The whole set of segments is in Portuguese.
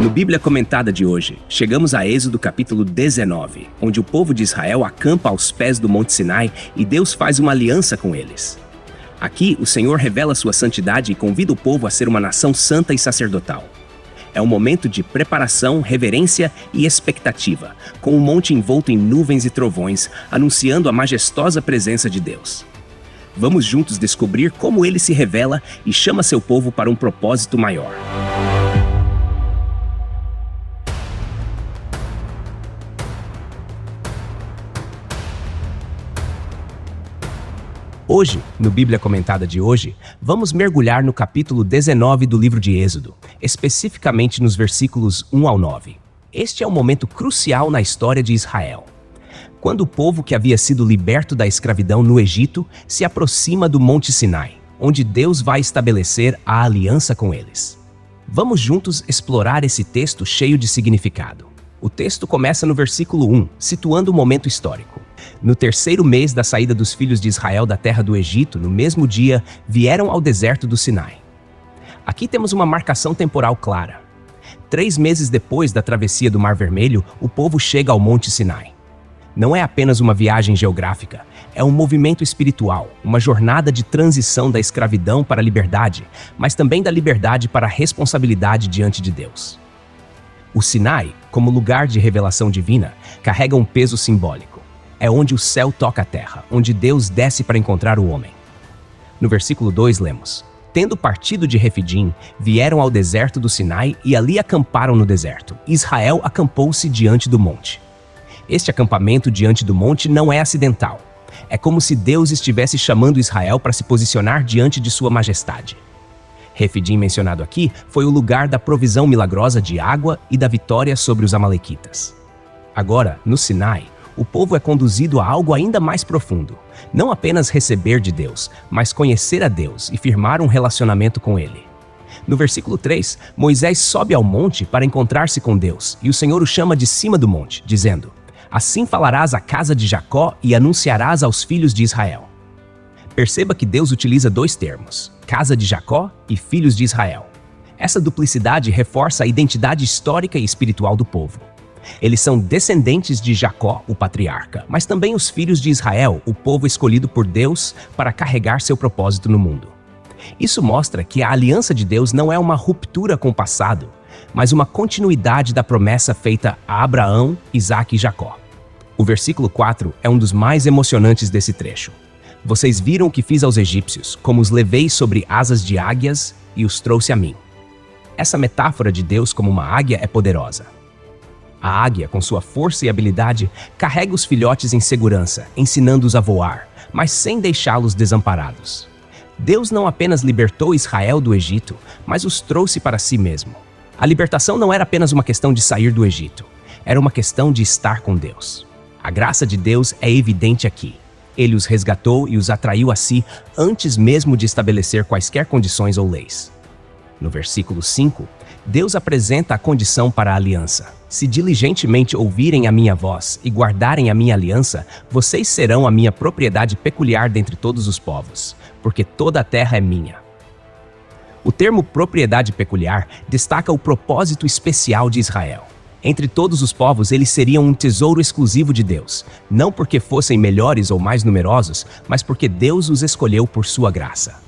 No Bíblia Comentada de hoje, chegamos a Êxodo capítulo 19, onde o povo de Israel acampa aos pés do Monte Sinai e Deus faz uma aliança com eles. Aqui, o Senhor revela sua santidade e convida o povo a ser uma nação santa e sacerdotal. É um momento de preparação, reverência e expectativa, com o monte envolto em nuvens e trovões, anunciando a majestosa presença de Deus. Vamos juntos descobrir como ele se revela e chama seu povo para um propósito maior. Hoje, no Bíblia Comentada de hoje, vamos mergulhar no capítulo 19 do livro de Êxodo, especificamente nos versículos 1 ao 9. Este é um momento crucial na história de Israel. Quando o povo que havia sido liberto da escravidão no Egito se aproxima do Monte Sinai, onde Deus vai estabelecer a aliança com eles. Vamos juntos explorar esse texto cheio de significado. O texto começa no versículo 1, situando o momento histórico. No terceiro mês da saída dos filhos de Israel da terra do Egito, no mesmo dia, vieram ao deserto do Sinai. Aqui temos uma marcação temporal clara. 3 meses depois da travessia do Mar Vermelho, o povo chega ao Monte Sinai. Não é apenas uma viagem geográfica, é um movimento espiritual, uma jornada de transição da escravidão para a liberdade, mas também da liberdade para a responsabilidade diante de Deus. O Sinai, como lugar de revelação divina, carrega um peso simbólico. É onde o céu toca a terra, onde Deus desce para encontrar o homem. No versículo 2 lemos: Tendo partido de Refidim, vieram ao deserto do Sinai e ali acamparam no deserto. Israel acampou-se diante do monte. Este acampamento diante do monte não é acidental. É como se Deus estivesse chamando Israel para se posicionar diante de sua majestade. Refidim, mencionado aqui, foi o lugar da provisão milagrosa de água e da vitória sobre os amalequitas. Agora, no Sinai, o povo é conduzido a algo ainda mais profundo. Não apenas receber de Deus, mas conhecer a Deus e firmar um relacionamento com Ele. No versículo 3, Moisés sobe ao monte para encontrar-se com Deus, e o Senhor o chama de cima do monte, dizendo: Assim falarás à casa de Jacó e anunciarás aos filhos de Israel. Perceba que Deus utiliza 2 termos, casa de Jacó e filhos de Israel. Essa duplicidade reforça a identidade histórica e espiritual do povo. Eles são descendentes de Jacó, o patriarca, mas também os filhos de Israel, o povo escolhido por Deus para carregar seu propósito no mundo. Isso mostra que a aliança de Deus não é uma ruptura com o passado, mas uma continuidade da promessa feita a Abraão, Isaque e Jacó. O versículo 4 é um dos mais emocionantes desse trecho. Vocês viram o que fiz aos egípcios, como os levei sobre asas de águias e os trouxe a mim. Essa metáfora de Deus como uma águia é poderosa. A águia, com sua força e habilidade, carrega os filhotes em segurança, ensinando-os a voar, mas sem deixá-los desamparados. Deus não apenas libertou Israel do Egito, mas os trouxe para si mesmo. A libertação não era apenas uma questão de sair do Egito, era uma questão de estar com Deus. A graça de Deus é evidente aqui. Ele os resgatou e os atraiu a si antes mesmo de estabelecer quaisquer condições ou leis. No versículo 5, Deus apresenta a condição para a aliança. Se diligentemente ouvirem a minha voz e guardarem a minha aliança, vocês serão a minha propriedade peculiar dentre todos os povos, porque toda a terra é minha. O termo propriedade peculiar destaca o propósito especial de Israel. Entre todos os povos, eles seriam um tesouro exclusivo de Deus, não porque fossem melhores ou mais numerosos, mas porque Deus os escolheu por sua graça.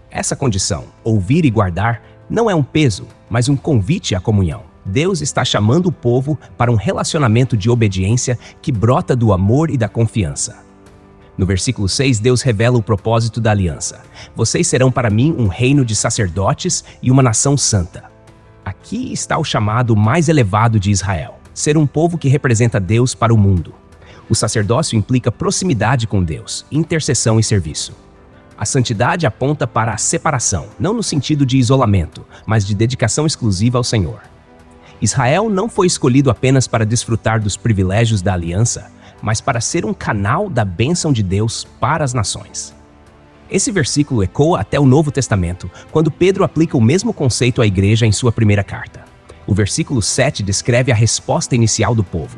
Essa condição, ouvir e guardar, não é um peso, mas um convite à comunhão. Deus está chamando o povo para um relacionamento de obediência que brota do amor e da confiança. No versículo 6, Deus revela o propósito da aliança. Vocês serão para mim um reino de sacerdotes e uma nação santa. Aqui está o chamado mais elevado de Israel, ser um povo que representa Deus para o mundo. O sacerdócio implica proximidade com Deus, intercessão e serviço. A santidade aponta para a separação, não no sentido de isolamento, mas de dedicação exclusiva ao Senhor. Israel não foi escolhido apenas para desfrutar dos privilégios da aliança, mas para ser um canal da bênção de Deus para as nações. Esse versículo ecoa até o Novo Testamento, quando Pedro aplica o mesmo conceito à igreja em sua primeira carta. O versículo 7 descreve a resposta inicial do povo.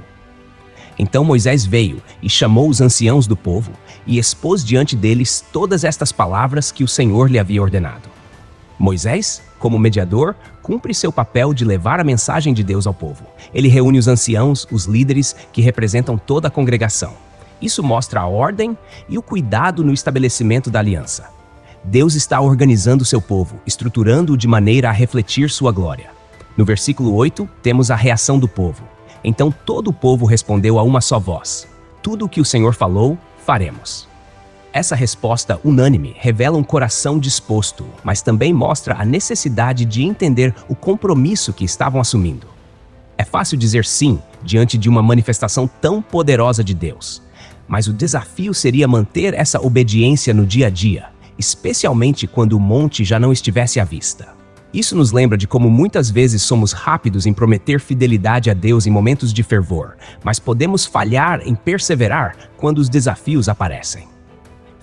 Então Moisés veio e chamou os anciãos do povo e expôs diante deles todas estas palavras que o Senhor lhe havia ordenado. Moisés, como mediador, cumpre seu papel de levar a mensagem de Deus ao povo. Ele reúne os anciãos, os líderes, que representam toda a congregação. Isso mostra a ordem e o cuidado no estabelecimento da aliança. Deus está organizando seu povo, estruturando-o de maneira a refletir sua glória. No versículo 8, temos a reação do povo. Então todo o povo respondeu a uma só voz: tudo o que o Senhor falou, faremos. Essa resposta unânime revela um coração disposto, mas também mostra a necessidade de entender o compromisso que estavam assumindo. É fácil dizer sim diante de uma manifestação tão poderosa de Deus, mas o desafio seria manter essa obediência no dia a dia, especialmente quando o monte já não estivesse à vista. Isso nos lembra de como muitas vezes somos rápidos em prometer fidelidade a Deus em momentos de fervor, mas podemos falhar em perseverar quando os desafios aparecem.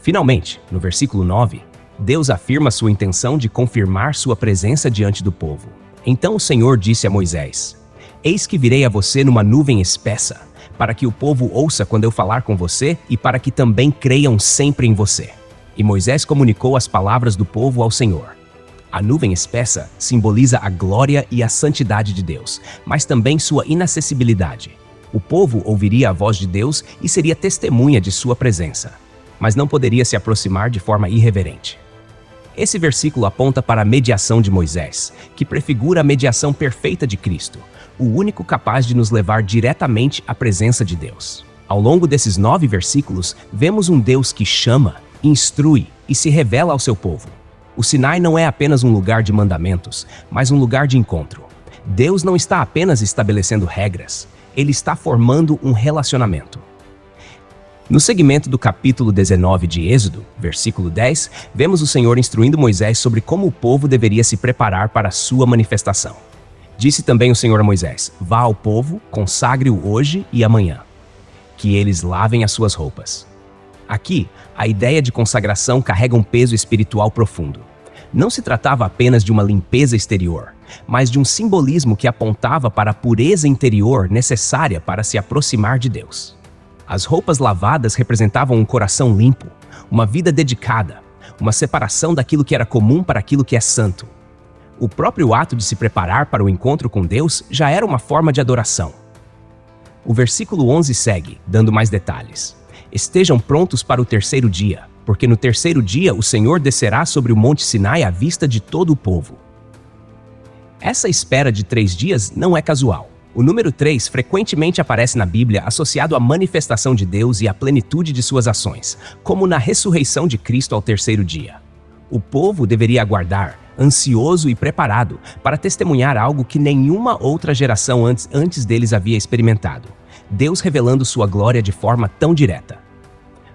Finalmente, no versículo 9, Deus afirma sua intenção de confirmar sua presença diante do povo. Então o Senhor disse a Moisés: eis que virei a você numa nuvem espessa, para que o povo ouça quando eu falar com você e para que também creiam sempre em você. E Moisés comunicou as palavras do povo ao Senhor. A nuvem espessa simboliza a glória e a santidade de Deus, mas também sua inacessibilidade. O povo ouviria a voz de Deus e seria testemunha de sua presença, mas não poderia se aproximar de forma irreverente. Esse versículo aponta para a mediação de Moisés, que prefigura a mediação perfeita de Cristo, o único capaz de nos levar diretamente à presença de Deus. Ao longo desses 9 versículos, vemos um Deus que chama, instrui e se revela ao seu povo. O Sinai não é apenas um lugar de mandamentos, mas um lugar de encontro. Deus não está apenas estabelecendo regras, ele está formando um relacionamento. No segmento do capítulo 19 de Êxodo, versículo 10, vemos o Senhor instruindo Moisés sobre como o povo deveria se preparar para a sua manifestação. Disse também o Senhor a Moisés: vá ao povo, consagre-o hoje e amanhã, que eles lavem as suas roupas. Aqui, a ideia de consagração carrega um peso espiritual profundo. Não se tratava apenas de uma limpeza exterior, mas de um simbolismo que apontava para a pureza interior necessária para se aproximar de Deus. As roupas lavadas representavam um coração limpo, uma vida dedicada, uma separação daquilo que era comum para aquilo que é santo. O próprio ato de se preparar para o encontro com Deus já era uma forma de adoração. O versículo 11 segue, dando mais detalhes. Estejam prontos para o terceiro dia, porque no terceiro dia o Senhor descerá sobre o monte Sinai à vista de todo o povo. Essa espera de 3 dias não é casual. O número 3 frequentemente aparece na Bíblia associado à manifestação de Deus e à plenitude de suas ações, como na ressurreição de Cristo ao terceiro dia. O povo deveria aguardar, ansioso e preparado, para testemunhar algo que nenhuma outra geração antes deles havia experimentado: Deus revelando sua glória de forma tão direta.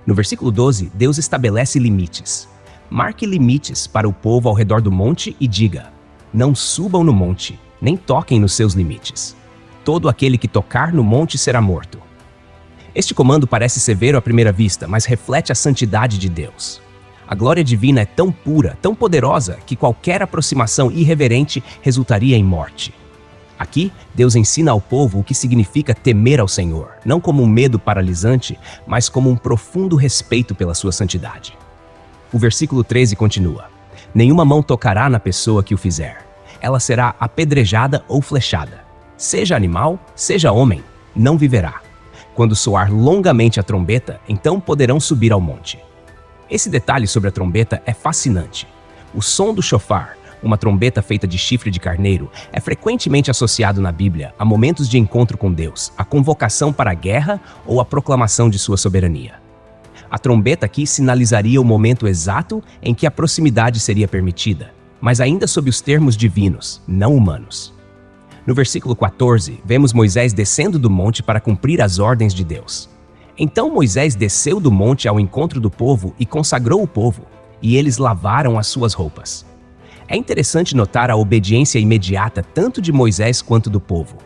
No versículo 12, Deus estabelece limites. Marque limites para o povo ao redor do monte e diga: não subam no monte, nem toquem nos seus limites. Todo aquele que tocar no monte será morto. Este comando parece severo à primeira vista, mas reflete a santidade de Deus. A glória divina é tão pura, tão poderosa, que qualquer aproximação irreverente resultaria em morte. Aqui, Deus ensina ao povo o que significa temer ao Senhor, não como um medo paralisante, mas como um profundo respeito pela sua santidade. O versículo 13 continua: nenhuma mão tocará na pessoa que o fizer. Ela será apedrejada ou flechada. Seja animal, seja homem, não viverá. Quando soar longamente a trombeta, então poderão subir ao monte. Esse detalhe sobre a trombeta é fascinante. O som do shofar, uma trombeta feita de chifre de carneiro, é frequentemente associado na Bíblia a momentos de encontro com Deus, a convocação para a guerra ou a proclamação de sua soberania. A trombeta aqui sinalizaria o momento exato em que a proximidade seria permitida, mas ainda sob os termos divinos, não humanos. No versículo 14, vemos Moisés descendo do monte para cumprir as ordens de Deus. Então Moisés desceu do monte ao encontro do povo e consagrou o povo, e eles lavaram as suas roupas. É interessante notar a obediência imediata tanto de Moisés quanto do povo.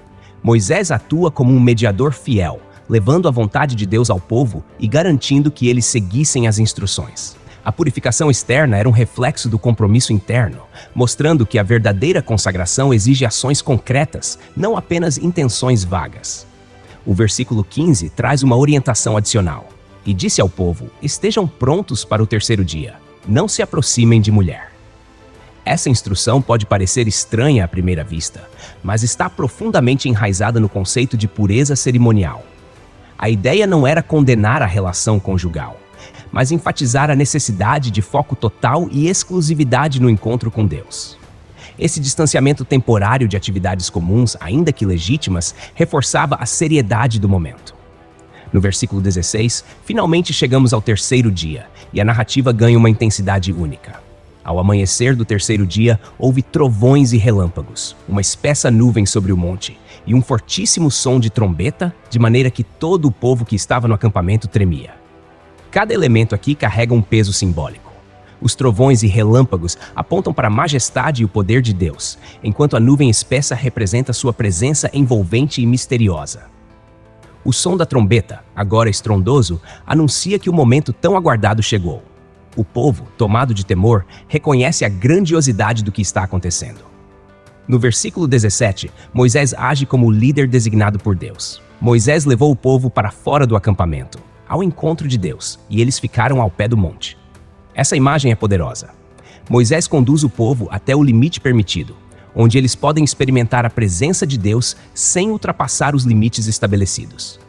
Moisés atua como um mediador fiel, levando a vontade de Deus ao povo e garantindo que eles seguissem as instruções. A purificação externa era um reflexo do compromisso interno, mostrando que a verdadeira consagração exige ações concretas, não apenas intenções vagas. O versículo 15 traz uma orientação adicional. E disse ao povo: estejam prontos para o terceiro dia, não se aproximem de mulher. Essa instrução pode parecer estranha à primeira vista, mas está profundamente enraizada no conceito de pureza cerimonial. A ideia não era condenar a relação conjugal, mas enfatizar a necessidade de foco total e exclusividade no encontro com Deus. Esse distanciamento temporário de atividades comuns, ainda que legítimas, reforçava a seriedade do momento. No versículo 16, finalmente chegamos ao terceiro dia, e a narrativa ganha uma intensidade única. Ao amanhecer do terceiro dia, houve trovões e relâmpagos, uma espessa nuvem sobre o monte, e um fortíssimo som de trombeta, de maneira que todo o povo que estava no acampamento tremia. Cada elemento aqui carrega um peso simbólico. Os trovões e relâmpagos apontam para a majestade e o poder de Deus, enquanto a nuvem espessa representa sua presença envolvente e misteriosa. O som da trombeta, agora estrondoso, anuncia que o momento tão aguardado chegou. O povo, tomado de temor, reconhece a grandiosidade do que está acontecendo. No versículo 17, Moisés age como o líder designado por Deus. Moisés levou o povo para fora do acampamento, ao encontro de Deus, e eles ficaram ao pé do monte. Essa imagem é poderosa. Moisés conduz o povo até o limite permitido, onde eles podem experimentar a presença de Deus sem ultrapassar os limites estabelecidos.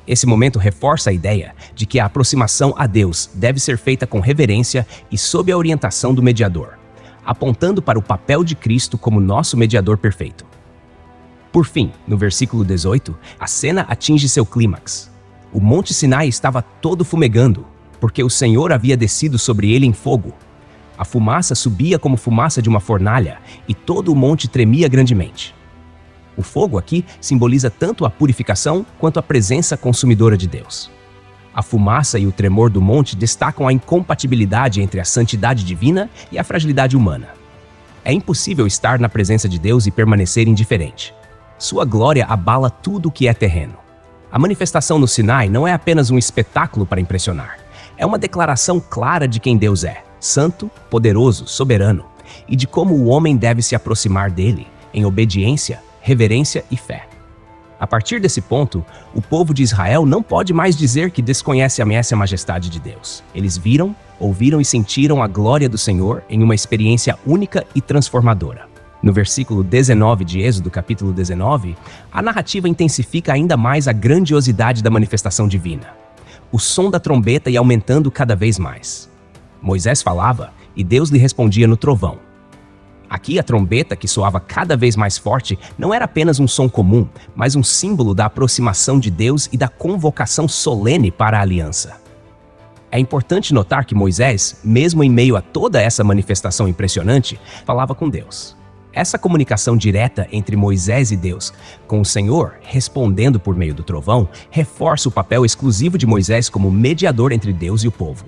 Esse momento reforça a ideia de que a aproximação a Deus deve ser feita com reverência e sob a orientação do mediador, apontando para o papel de Cristo como nosso mediador perfeito. Por fim, no versículo 18, a cena atinge seu clímax. O Monte Sinai estava todo fumegando, porque o Senhor havia descido sobre ele em fogo. A fumaça subia como fumaça de uma fornalha, e todo o monte tremia grandemente. O fogo aqui simboliza tanto a purificação quanto a presença consumidora de Deus. A fumaça e o tremor do monte destacam a incompatibilidade entre a santidade divina e a fragilidade humana. É impossível estar na presença de Deus e permanecer indiferente. Sua glória abala tudo o que é terreno. A manifestação no Sinai não é apenas um espetáculo para impressionar. É uma declaração clara de quem Deus é, santo, poderoso, soberano, e de como o homem deve se aproximar dele, em obediência, reverência e fé. A partir desse ponto, o povo de Israel não pode mais dizer que desconhece a majestade de Deus. Eles viram, ouviram e sentiram a glória do Senhor em uma experiência única e transformadora. No versículo 19 de Êxodo, capítulo 19, a narrativa intensifica ainda mais a grandiosidade da manifestação divina. O som da trombeta ia aumentando cada vez mais. Moisés falava e Deus lhe respondia no trovão. Aqui a trombeta, que soava cada vez mais forte, não era apenas um som comum, mas um símbolo da aproximação de Deus e da convocação solene para a aliança. É importante notar que Moisés, mesmo em meio a toda essa manifestação impressionante, falava com Deus. Essa comunicação direta entre Moisés e Deus, com o Senhor respondendo por meio do trovão, reforça o papel exclusivo de Moisés como mediador entre Deus e o povo.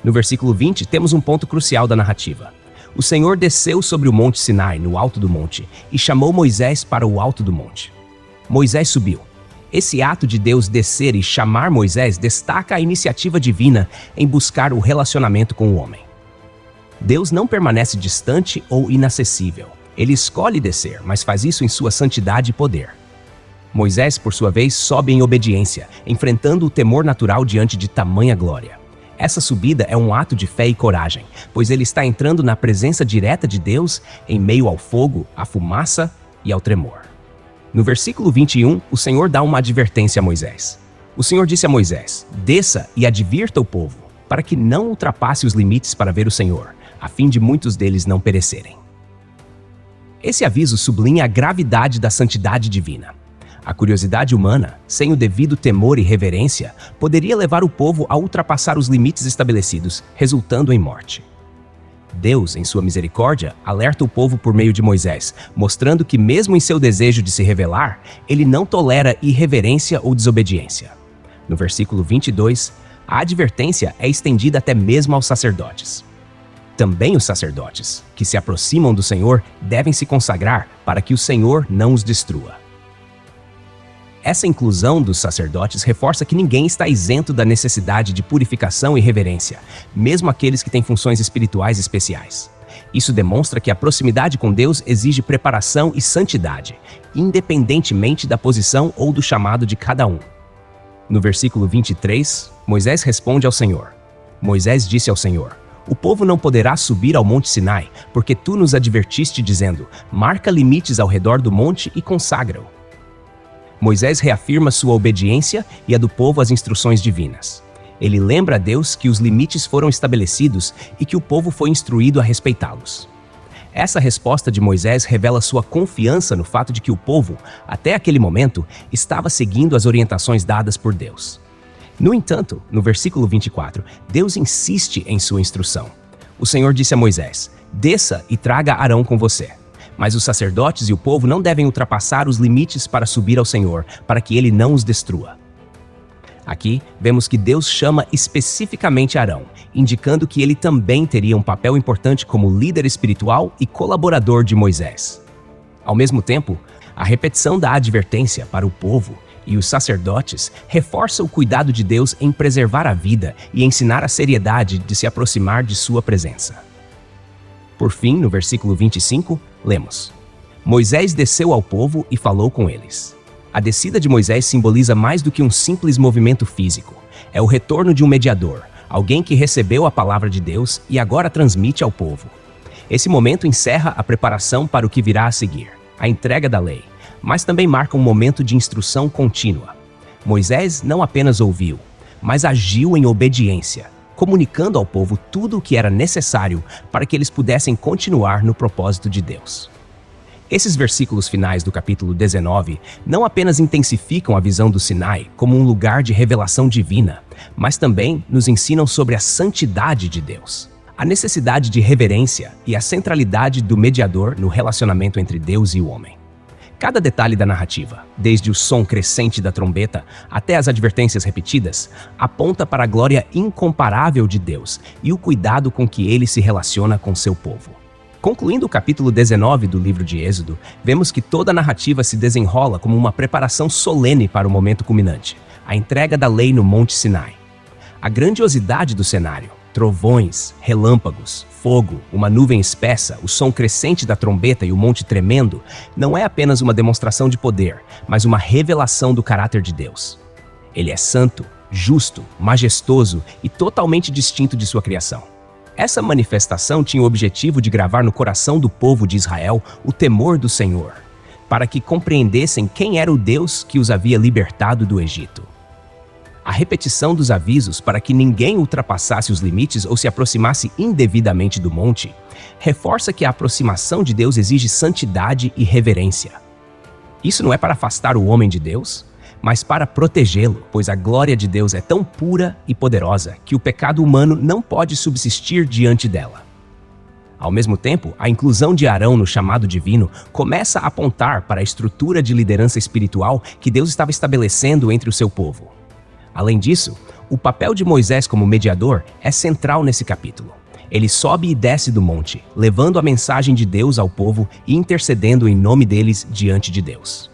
No versículo 20, temos um ponto crucial da narrativa. O Senhor desceu sobre o monte Sinai, no alto do monte, e chamou Moisés para o alto do monte. Moisés subiu. Esse ato de Deus descer e chamar Moisés destaca a iniciativa divina em buscar o relacionamento com o homem. Deus não permanece distante ou inacessível. Ele escolhe descer, mas faz isso em sua santidade e poder. Moisés, por sua vez, sobe em obediência, enfrentando o temor natural diante de tamanha glória. Essa subida é um ato de fé e coragem, pois ele está entrando na presença direta de Deus em meio ao fogo, à fumaça e ao tremor. No versículo 21, o Senhor dá uma advertência a Moisés. O Senhor disse a Moisés: "Desça e advirta o povo, para que não ultrapasse os limites para ver o Senhor, a fim de muitos deles não perecerem." Esse aviso sublinha a gravidade da santidade divina. A curiosidade humana, sem o devido temor e reverência, poderia levar o povo a ultrapassar os limites estabelecidos, resultando em morte. Deus, em sua misericórdia, alerta o povo por meio de Moisés, mostrando que mesmo em seu desejo de se revelar, ele não tolera irreverência ou desobediência. No versículo 22, a advertência é estendida até mesmo aos sacerdotes. Também os sacerdotes, que se aproximam do Senhor, devem se consagrar para que o Senhor não os destrua. Essa inclusão dos sacerdotes reforça que ninguém está isento da necessidade de purificação e reverência, mesmo aqueles que têm funções espirituais especiais. Isso demonstra que a proximidade com Deus exige preparação e santidade, independentemente da posição ou do chamado de cada um. No versículo 23, Moisés responde ao Senhor. Moisés disse ao Senhor: O povo não poderá subir ao monte Sinai, porque tu nos advertiste dizendo, marca limites ao redor do monte e consagra-o. Moisés reafirma sua obediência e a do povo às instruções divinas. Ele lembra a Deus que os limites foram estabelecidos e que o povo foi instruído a respeitá-los. Essa resposta de Moisés revela sua confiança no fato de que o povo, até aquele momento, estava seguindo as orientações dadas por Deus. No entanto, no versículo 24, Deus insiste em sua instrução. O Senhor disse a Moisés, desça e traga Arão com você. Mas os sacerdotes e o povo não devem ultrapassar os limites para subir ao Senhor, para que ele não os destrua. Aqui, vemos que Deus chama especificamente Arão, indicando que ele também teria um papel importante como líder espiritual e colaborador de Moisés. Ao mesmo tempo, a repetição da advertência para o povo e os sacerdotes reforça o cuidado de Deus em preservar a vida e ensinar a seriedade de se aproximar de sua presença. Por fim, no versículo 25, lemos: Moisés desceu ao povo e falou com eles. A descida de Moisés simboliza mais do que um simples movimento físico. É o retorno de um mediador, alguém que recebeu a palavra de Deus e agora transmite ao povo. Esse momento encerra a preparação para o que virá a seguir, a entrega da lei, mas também marca um momento de instrução contínua. Moisés não apenas ouviu, mas agiu em obediência, comunicando ao povo tudo o que era necessário para que eles pudessem continuar no propósito de Deus. Esses versículos finais do capítulo 19 não apenas intensificam a visão do Sinai como um lugar de revelação divina, mas também nos ensinam sobre a santidade de Deus, a necessidade de reverência e a centralidade do mediador no relacionamento entre Deus e o homem. Cada detalhe da narrativa, desde o som crescente da trombeta até as advertências repetidas, aponta para a glória incomparável de Deus e o cuidado com que ele se relaciona com seu povo. Concluindo o capítulo 19 do livro de Êxodo, vemos que toda a narrativa se desenrola como uma preparação solene para o momento culminante, a entrega da lei no Monte Sinai. A grandiosidade do cenário, trovões, relâmpagos, fogo, uma nuvem espessa, o som crescente da trombeta e o monte tremendo, não é apenas uma demonstração de poder, mas uma revelação do caráter de Deus. Ele é santo, justo, majestoso e totalmente distinto de sua criação. Essa manifestação tinha o objetivo de gravar no coração do povo de Israel o temor do Senhor, para que compreendessem quem era o Deus que os havia libertado do Egito. A repetição dos avisos para que ninguém ultrapassasse os limites ou se aproximasse indevidamente do monte, reforça que a aproximação de Deus exige santidade e reverência. Isso não é para afastar o homem de Deus, mas para protegê-lo, pois a glória de Deus é tão pura e poderosa que o pecado humano não pode subsistir diante dela. Ao mesmo tempo, a inclusão de Arão no chamado divino começa a apontar para a estrutura de liderança espiritual que Deus estava estabelecendo entre o seu povo. Além disso, o papel de Moisés como mediador é central nesse capítulo. Ele sobe e desce do monte, levando a mensagem de Deus ao povo e intercedendo em nome deles diante de Deus.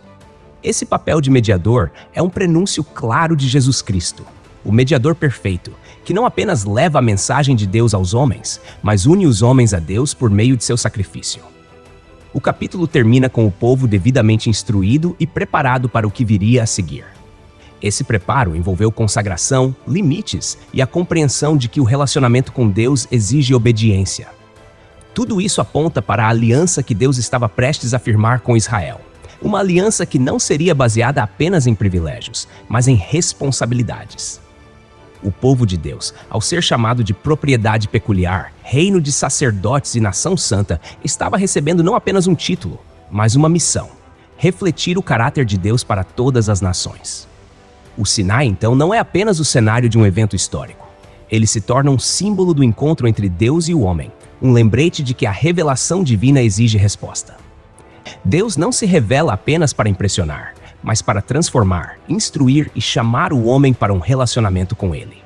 Esse papel de mediador é um prenúncio claro de Jesus Cristo, o mediador perfeito, que não apenas leva a mensagem de Deus aos homens, mas une os homens a Deus por meio de seu sacrifício. O capítulo termina com o povo devidamente instruído e preparado para o que viria a seguir. Esse preparo envolveu consagração, limites e a compreensão de que o relacionamento com Deus exige obediência. Tudo isso aponta para a aliança que Deus estava prestes a firmar com Israel. Uma aliança que não seria baseada apenas em privilégios, mas em responsabilidades. O povo de Deus, ao ser chamado de propriedade peculiar, reino de sacerdotes e nação santa, estava recebendo não apenas um título, mas uma missão: refletir o caráter de Deus para todas as nações. O Sinai, então, não é apenas o cenário de um evento histórico. Ele se torna um símbolo do encontro entre Deus e o homem, um lembrete de que a revelação divina exige resposta. Deus não se revela apenas para impressionar, mas para transformar, instruir e chamar o homem para um relacionamento com ele.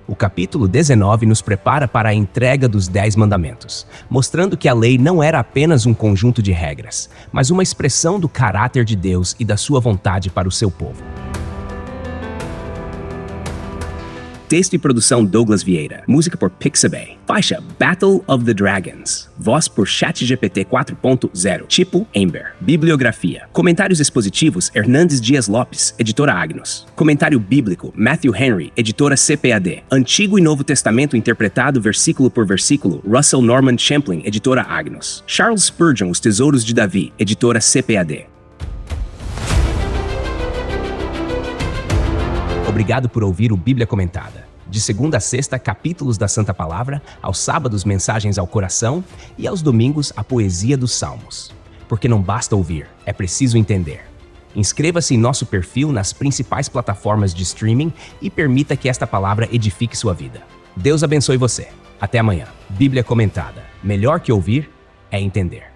O capítulo 19 nos prepara para a entrega dos 10 mandamentos, mostrando que a lei não era apenas um conjunto de regras, mas uma expressão do caráter de Deus e da sua vontade para o seu povo. Texto e produção Douglas Vieira. Música por Pixabay. Faixa Battle of the Dragons. Voz por ChatGPT 4.0. Tipo Ember. Bibliografia. Comentários expositivos Hernandes Dias Lopes, editora Agnus. Comentário bíblico Matthew Henry, editora CPAD. Antigo e Novo Testamento interpretado versículo por versículo Russell Norman Champlin, editora Agnus. Charles Spurgeon, Os Tesouros de Davi, editora CPAD. Obrigado por ouvir o Bíblia Comentada. De segunda a sexta, capítulos da Santa Palavra, aos sábados, mensagens ao coração e aos domingos, a poesia dos Salmos. Porque não basta ouvir, é preciso entender. Inscreva-se em nosso perfil nas principais plataformas de streaming e permita que esta palavra edifique sua vida. Deus abençoe você. Até amanhã. Bíblia Comentada. Melhor que ouvir é entender.